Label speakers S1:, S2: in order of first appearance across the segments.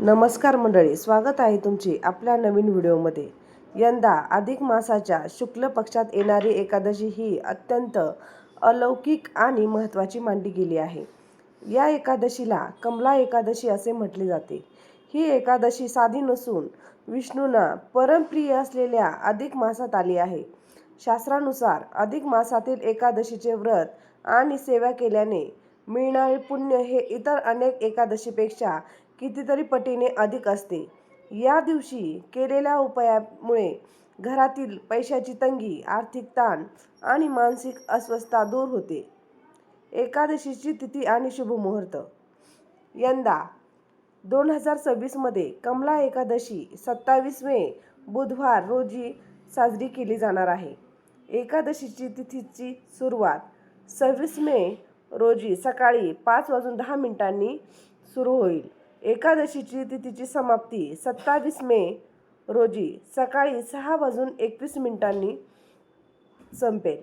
S1: नमस्कार मंडळी, स्वागत आहे तुमचे आपल्या नवीन व्हिडिओमध्ये। यंदा अधिक मासाच्या शुक्ल पक्षात येणारी एकादशी ही अत्यंत अलौकिक आणि महत्त्वाची मानली गेली आहे। या एकादशीला कमला एकादशी असे म्हटले जाते। ही एकादशी साधी नसून विष्णूंना परमप्रिय असलेल्या अधिक मासात आली आहे। शास्त्रानुसार अधिक मासातील एकादशीचे व्रत आणि सेवा केल्याने मिळणारे पुण्य हे इतर अनेक एकादशीपेक्षा कितीतरी पटीने अधिक असते। या दिवशी केलेल्या उपायामुळे घरातील पैशाची तंगी, आर्थिक ताण आणि मानसिक अस्वस्थता दूर होते। एकादशीची तिथी आणि शुभ मुहूर्त। यंदा 2026 मध्ये कमला एकादशी 27 मे बुधवार रोजी साजरी केली जाणार आहे। एकादशीची तिथीची सुरुवात 26 मे रोजी सकाळी 5:10 सुरू होईल। एकादशीची तिथीची समाप्ती 27 मे रोजी सकाळी 6:21 संपेल।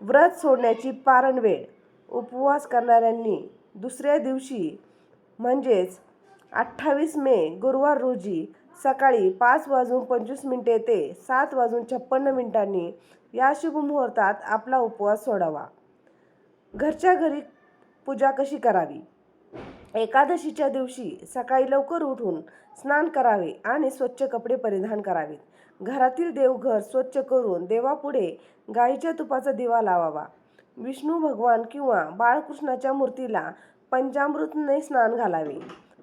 S1: व्रत सोडण्याची पारण वेळ। उपवास करणाऱ्यांनी दुसऱ्या दिवशी म्हणजेच 28 मे गुरुवार रोजी सकाळी 5:25 ते 7:56 या शुभ मुहूर्तात आपला उपवास सोडावा। घरच्या घरी पूजा कशी करावी? एकादशीच्या दिवशी सकाळी लवकर उठून स्नान करावे आणि स्वच्छ कपडे परिधान करावेत। घरातील देवघर स्वच्छ करून देवापुढे गाईच्या तुपाचा दिवा लावावा। विष्णू भगवान किंवा बाळकृष्णाच्या मूर्तीला पंचामृताने स्नान घालावे।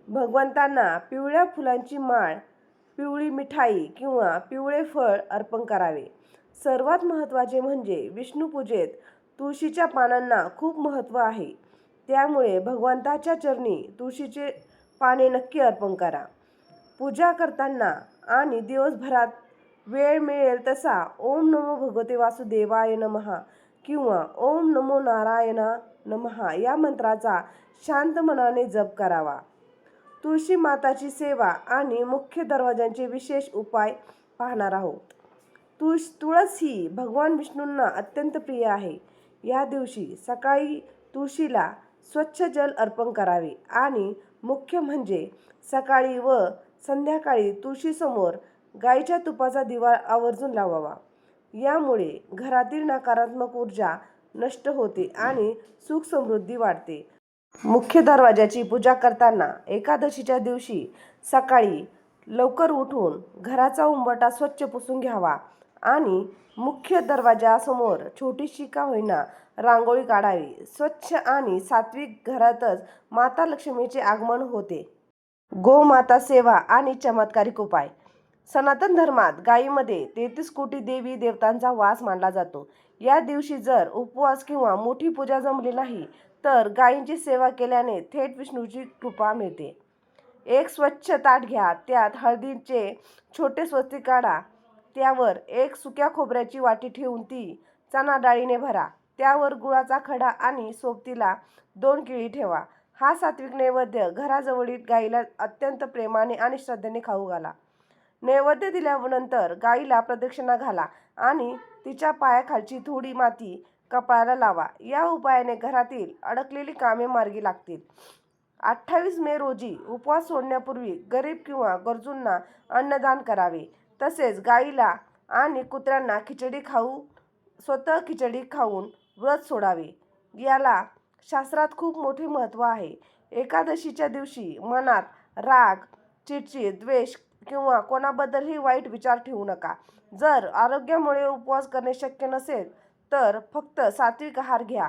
S1: भगवंतांना पिवळ्या फुलांची माळ, पिवळी मिठाई किंवा पिवळे फळ अर्पण करावे। सर्वात महत्त्वाचे म्हणजे विष्णू पूजेत तुळशीच्या पानांना खूप महत्त्व आहे। त्यामुळे भगवंताच्या चरणी तुळशीचे पाने नक्की अर्पण करा। पूजा करताना आणि दिवसभरात वेळ मिळेल तसा ओम नमो भगवते वासुदेवाय नमः किंवा ओम नमो नारायणा नमः या मंत्राचा शांत मनाने जप करावा। तुळशी माताची सेवा आणि मुख्य दरवाजांचे विशेष उपाय पाहणार आहोत। तुळस ही भगवान विष्णूंना अत्यंत प्रिय आहे। या दिवशी सकाळी तुळशीला स्वच्छ जल अर्पण करावे आणि मुख्य म्हणजे सकाळी व संध्याकाळी तुळशीसमोर गाईच्या तुपाचा दिवा आवर्जून लावावा। यामुळे घरातील नकारात्मक ऊर्जा नष्ट होते आणि सुख समृद्धी वाढते। मुख्य दरवाजाची पूजा करताना एकादशीच्या दिवशी सकाळी लवकर उठून घराचा उंबरठा स्वच्छ पुसून घ्यावा आणि मुख्य दरवाजासमोर छोटीशी का होईना रांगोळी काढावी। स्वच्छ आणि सात्विक घरातच माता लक्ष्मीचे आगमन होते। गोमाता सेवा आणि चमत्कारिक उपाय। सनातन धर्मात गायीमध्ये 33 कोटी देवी देवतांचा वास मानला जातो। या दिवशी जर उपवास किंवा मोठी पूजा जमली नाही तर गायींची सेवा केल्याने थेट विष्णूची कृपा मिळते। एक स्वच्छ ताट घ्या, त्यात हळदीचे छोटे स्वस्तिक काढा, त्यावर एक सुक्या खोबऱ्याची वाटी ठेवून ती चणा डाळीने भरा, त्यावर गुळाचा खडा आणि सोबतीला 2 केळी ठेवा। हा सात्विक नैवेद्य घराजवळील गायीला अत्यंत प्रेमाने आणि श्रद्धेने खाऊ घाला। नैवेद्य दिल्यानंतर गायीला प्रदक्षिणा घाला आणि तिच्या पायाखालची थोडी माती कपाळाला लावा। या उपायाने घरातील अडकलेली कामे मार्गी लागतील। 28 मे रोजी उपवास सोडण्यापूर्वी गरीब किंवा गरजूंना अन्नदान करावे। तसेच गायीला आणि कुत्र्यांना स्वतः खिचडी खाऊन व्रत सोडावे। याला शास्त्रात खूप मोठे महत्त्व आहे। एकादशीच्या दिवशी मनात राग, चिडचिड, द्वेष किंवा कोणाबद्दलही वाईट विचार ठेवू नका। जर आरोग्यामुळे उपवास करणे शक्य नसेल तर फक्त सात्विक आहार घ्या।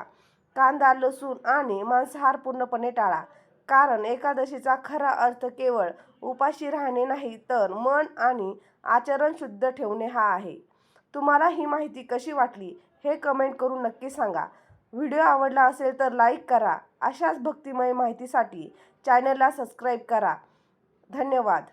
S1: कांदा, लसूण आणि मांसाहार पूर्णपणे टाळा, कारण एकादशीचा खरा अर्थ केवळ उपाशी राहणे नाही तर मन आणि आचरण शुद्ध ठेवणे हा आहे। तुम्हाला ही माहिती कशी वाटली हे कमेंट करून नक्की सांगा। व्हिडिओ आवडला असेल तर लाईक करा। अशाच भक्तिमय माहितीसाठी चॅनलला सबस्क्राईब करा। धन्यवाद।